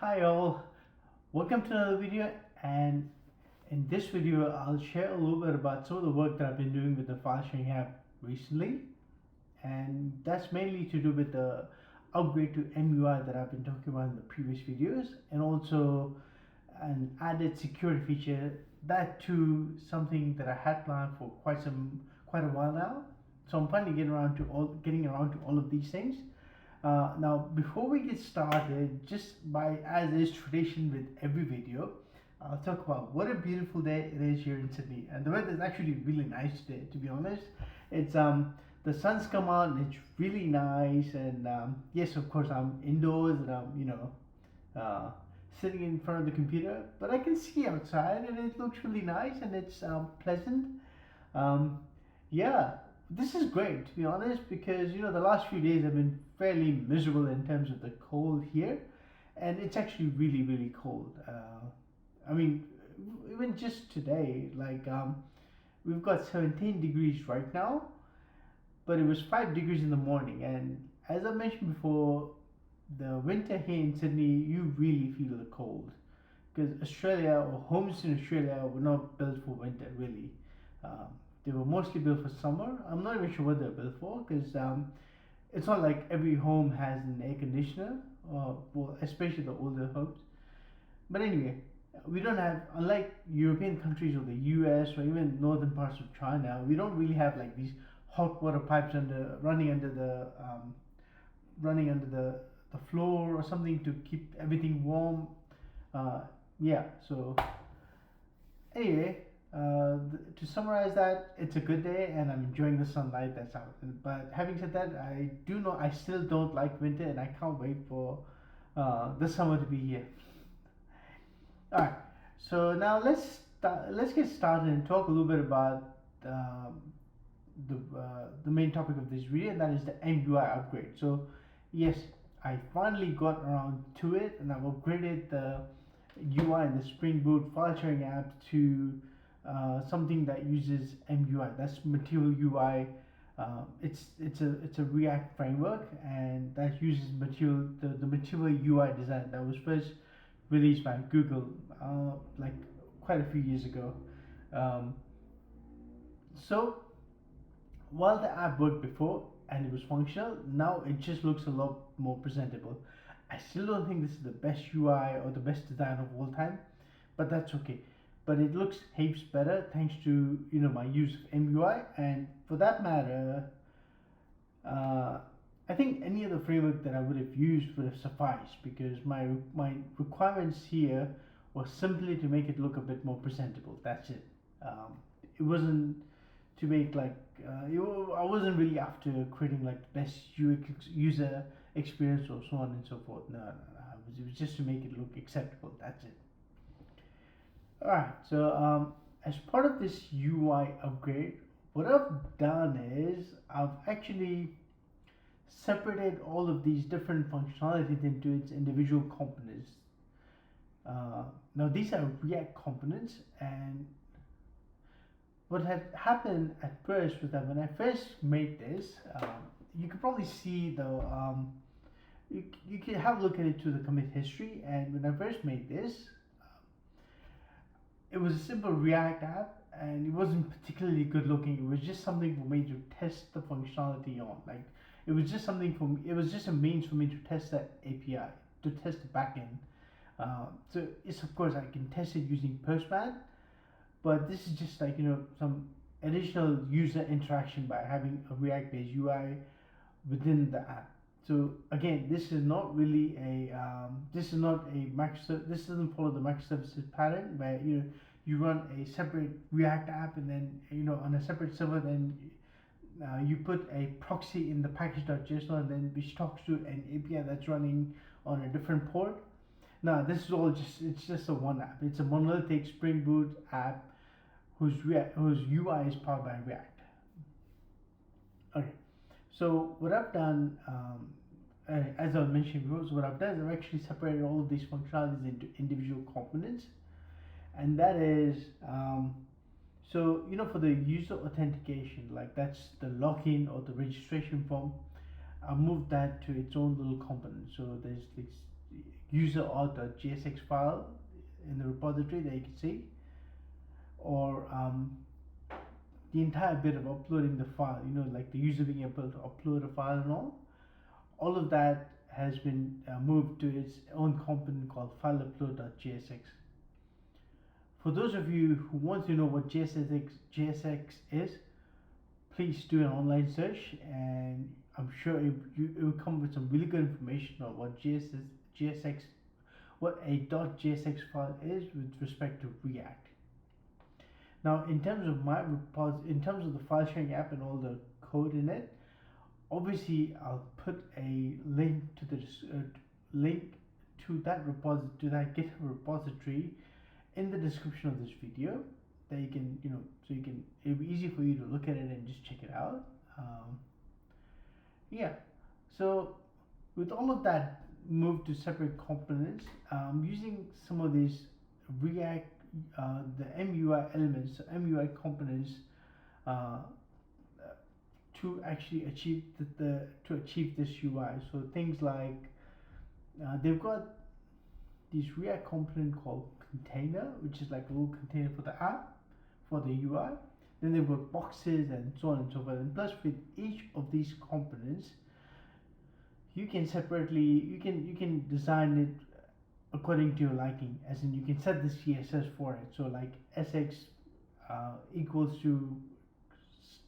Hi all, welcome to another video, and in this video I'll share a little bit about some of the work that I've been doing with the file sharing app recently, and that's mainly to do with the upgrade to MUI that I've been talking about in the previous videos, and also an added security feature, that too something that I had planned for quite a while now. So I'm finally getting around to all of these things. Now, before we get started, just by as is tradition with every video, I'll talk about what a beautiful day it is here in Sydney, and the weather is actually really nice today. To be honest, it's the sun's come out and it's really nice. And yes, of course, I'm indoors and I'm sitting in front of the computer, but I can see outside and it looks really nice and it's pleasant. Um, yeah, this is great to be honest, because the last few days have been fairly miserable in terms of the cold here, and it's actually really cold. I mean, even just today, like we've got 17 degrees right now, but it was 5 degrees in the morning. And as I mentioned before, the winter here in Sydney, you really feel the cold, because Australia or homes in Australia were not built for winter really. Um, they were mostly built for summer. I'm not even sure what they're built for, because it's not like every home has an air conditioner, well, especially the older homes. But anyway, we don't have, unlike European countries or the US or even northern parts of China, we don't really have like these hot water pipes running under the floor or something to keep everything warm. Yeah, so anyway, to summarize that, it's a good day and I'm enjoying the sunlight that's out. But having said that, I still don't like winter, and I can't wait for the summer to be here. All right, so now let's get started and talk a little bit about the main topic of this video, and that is the MUI upgrade. So yes, I finally got around to it, and I've upgraded the UI and the Spring Boot file sharing app to something that uses MUI. That's Material UI. It's a React framework, and that uses the Material UI design that was first released by Google like quite a few years ago. Um, so while the app worked before and it was functional, now it just looks a lot more presentable. I still don't think this is the best UI or the best design of all time, but that's okay. But it looks heaps better thanks to my use of MUI, and for that matter, uh, I think any other framework that I would have used would have sufficed, because my requirements here was simply to make it look a bit more presentable. That's it. It wasn't to make like I wasn't really after creating like the best user experience or so on and so forth. No. It was just to make it look acceptable. That's it. All right. So as part of this UI upgrade, what I've done is I've actually separated all of these different functionalities into its individual components. Now these are React components, and what had happened at first was that when I first made this, you could probably see you can have a look at it to the commit history. And when I first made this, it was a simple React app, and it wasn't particularly good looking. It was just something for me to test the functionality on. Like it was just something for me. It was just a means for me to test that API, to test the backend. So it's, of course, I can test it using Postman, but this is just like some additional user interaction by having a React-based UI within the app. So again, this is not really this is not a microservice. This doesn't follow the microservices pattern where you run a separate React app, and then on a separate server, then you put a proxy in the package.json, and then which talks to an API that's running on a different port. Now this is all it's just a one app. It's a monolithic Spring Boot app whose UI is powered by React. Okay, so what I've done, as I mentioned before, so what I've done is I've actually separated all of these functionalities into individual components, and that is so for the user authentication, like that's the login or the registration form. I moved that to its own little component. So there's this, user.gsx file in the repository that you can see, or the entire bit of uploading the file, like the user being able to upload a file and all of that has been moved to its own component called fileupload.gsx. For those of you who want to know what GSX is, please do an online search, and I'm sure it will come with some really good information on what what a .gsx file is with respect to React. Now, in terms of the file sharing app and all the code in it, obviously I'll put a link to the link to that GitHub repository in the description of this video, that you can, it'll be easy for you to look at it and just check it out. Yeah, so with all of that moved to separate components, using some of these React, the MUI elements, MUI components, to actually achieve this UI. So things like they've got this React component called container, which is like a little container for the app, for the UI. Then they've got boxes and so on and so forth. And plus, with each of these components, you can design it according to your liking. As in, you can set the CSS for it. So like SX equals to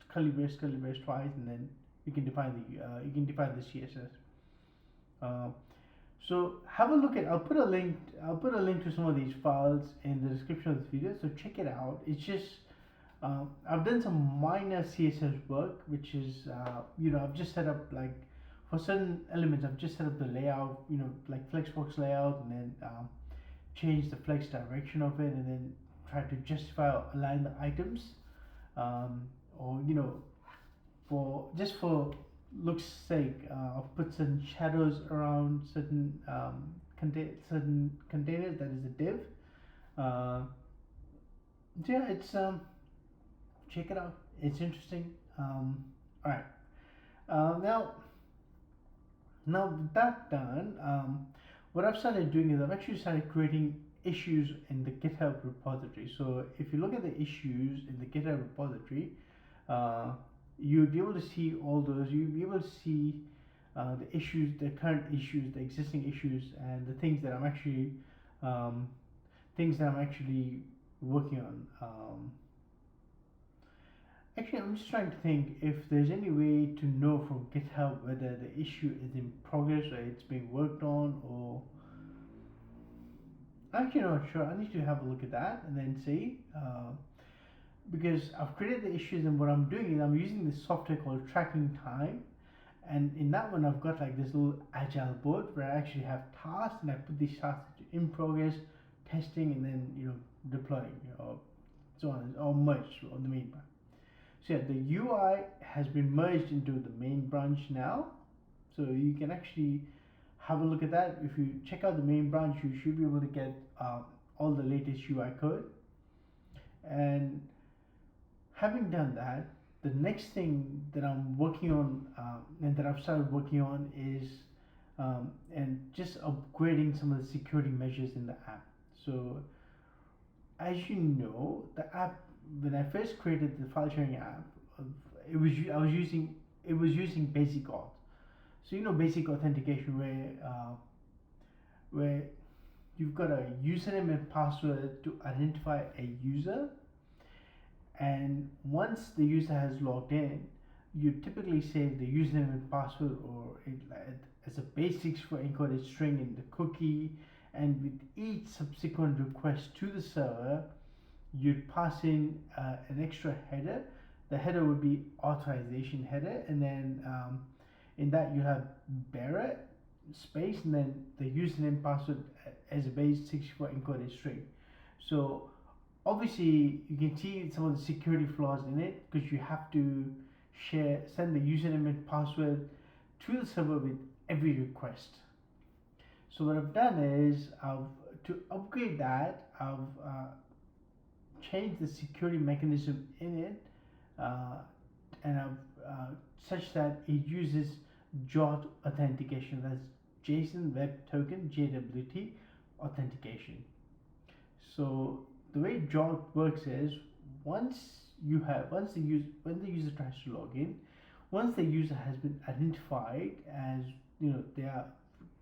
curly brace twice, and then you can define the CSS. So have a look at. I'll put a link to some of these files in the description of this video. So check it out. It's just I've done some minor CSS work, which is I've just set up, like, for certain elements I've just set up the layout, like flexbox layout, and then change the flex direction of it, and then try to justify or align the items, or for looks sake, I've put certain shadows around certain containers, that is a div. So yeah, it's check it out, it's interesting. Alright, now with that done, what I've started doing is I've actually started creating issues in the GitHub repository. So if you look at the issues in the GitHub repository, you'll be able to see all those. You'll be able to see the issues, the current issues, the existing issues, and the things that I'm actually working on. Actually, I'm just trying to think if there's any way to know from GitHub whether the issue is in progress or it's being worked on, or I'm actually not sure. I need to have a look at that and then see. Because I've created the issues, and what I'm doing is I'm using this software called Tracking Time, and in that one I've got like this little agile board where I actually have tasks, and I put these tasks in progress, testing, and then deploying, or so on, or merged on the main branch. So yeah, the UI has been merged into the main branch now, so you can actually have a look at that. If you check out the main branch, you should be able to get all the latest UI code. And having done that, the next thing that I'm working on, and that I've started working on, is and just upgrading some of the security measures in the app. So as you know, the app, when I first created the file sharing app, it was using basic auth. So basic authentication, where you've got a username and password to identify a user, and once the user has logged in, you typically save the username and password, or as a basics for encoded string in the cookie, and with each subsequent request to the server, you'd pass in an extra header. The header would be authorization header, and then in that you have bearer space, and then the username password as a base 64 encoded string. So obviously you can see some of the security flaws in it, because you have to send the username and password to the server with every request. So what I've done is to upgrade that, I've changed the security mechanism in it, and I've such that it uses JOT authentication. That's JSON Web Token JWT authentication. So the way JWT works is once when the user tries to log in, once the user has been identified as they are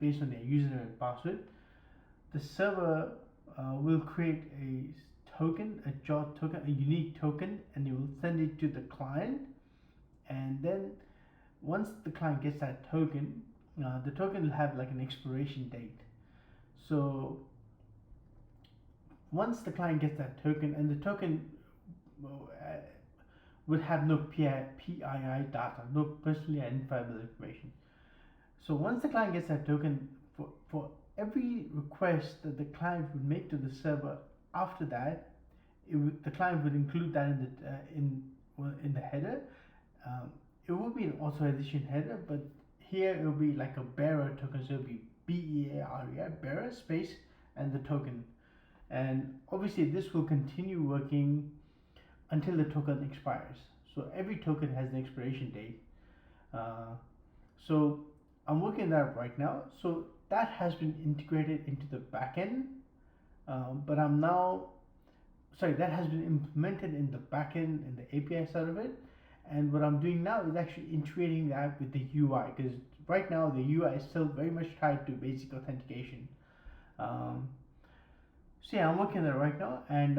based on their username and password, the server will create a token, a JWT token, a unique token, and it will send it to the client. And then once the client gets that token, the token will have like an expiration date. So once the client gets that token, and the token would have no PII data, no personally identifiable information. So once the client gets that token, for every request that the client would make to the server after that, the client would include that in the header. It will be an authorization header, but here it will be like a bearer token, so it will be BEARER, bearer space and the token. And obviously this will continue working until the token expires. So every token has an expiration date. So I'm working that right now. So that has been integrated into the backend, but that has been implemented in the backend in the API side of it. And what I'm doing now is actually integrating that with the UI, because right now the UI is still very much tied to basic authentication. So yeah, I'm working on that right now, and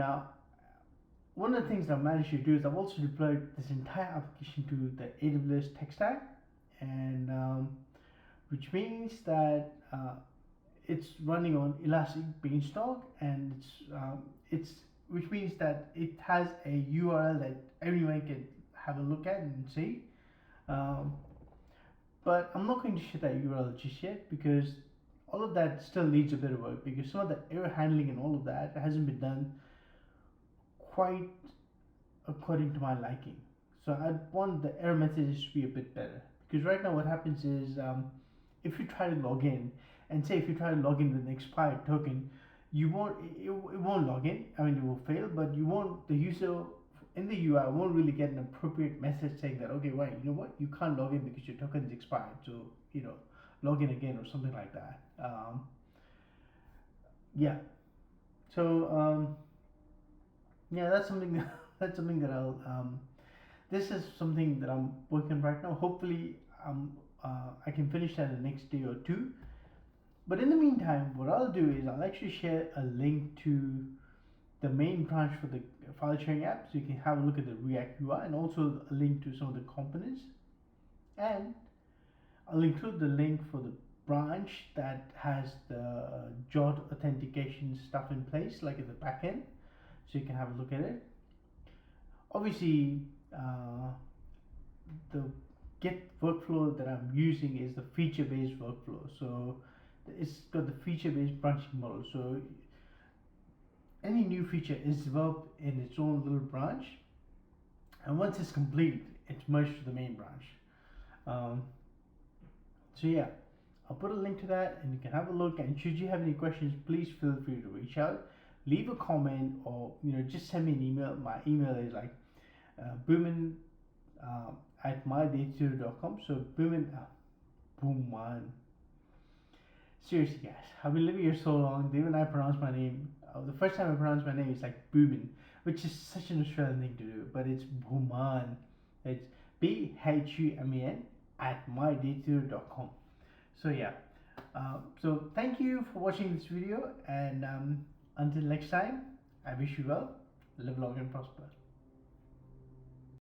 one of the things I've managed to do is I've also deployed this entire application to the AWS tech stack, and which means that it's running on Elastic Beanstalk, and which means that it has a URL that everyone can have a look at and see. But I'm not going to share that URL just yet, because all of that still needs a bit of work, because some of the error handling and all of that hasn't been done quite according to my liking. So I want the error messages to be a bit better, because right now what happens is if you try to log in, and say if you try to log in with an expired token, it won't log in. I mean, it will fail, but the user in the UI won't really get an appropriate message saying that, okay, wait, you know what, you can't log in because your token is expired, so log in again or something like that. Yeah. So yeah, that's something that I'll this is something that I'm working on right now. Hopefully I can finish that in the next day or two. But in the meantime, what I'll do is I'll actually share a link to the main branch for the file sharing app, so you can have a look at the React UI, and also a link to some of the components. And I'll include the link for the branch that has the JWT authentication stuff in place, like at the backend, so you can have a look at it. Obviously, the Git workflow that I'm using is the feature-based workflow. So it's got the feature-based branching model. So any new feature is developed in its own little branch, and once it's complete, it's merged to the main branch. So yeah, I'll put a link to that, and you can have a look. And should you have any questions, please feel free to reach out, leave a comment, or just send me an email. My email is like boomin at mydata.com. So Booman. Seriously, guys, I've been living here so long. Even I pronounce my name. The first time I pronounced my name is like Boomin, which is such an Australian thing to do, but it's Booman. It's BHUMAN at mydata.com. So yeah, so thank you for watching this video, and until next time, I wish you well, live long and prosper.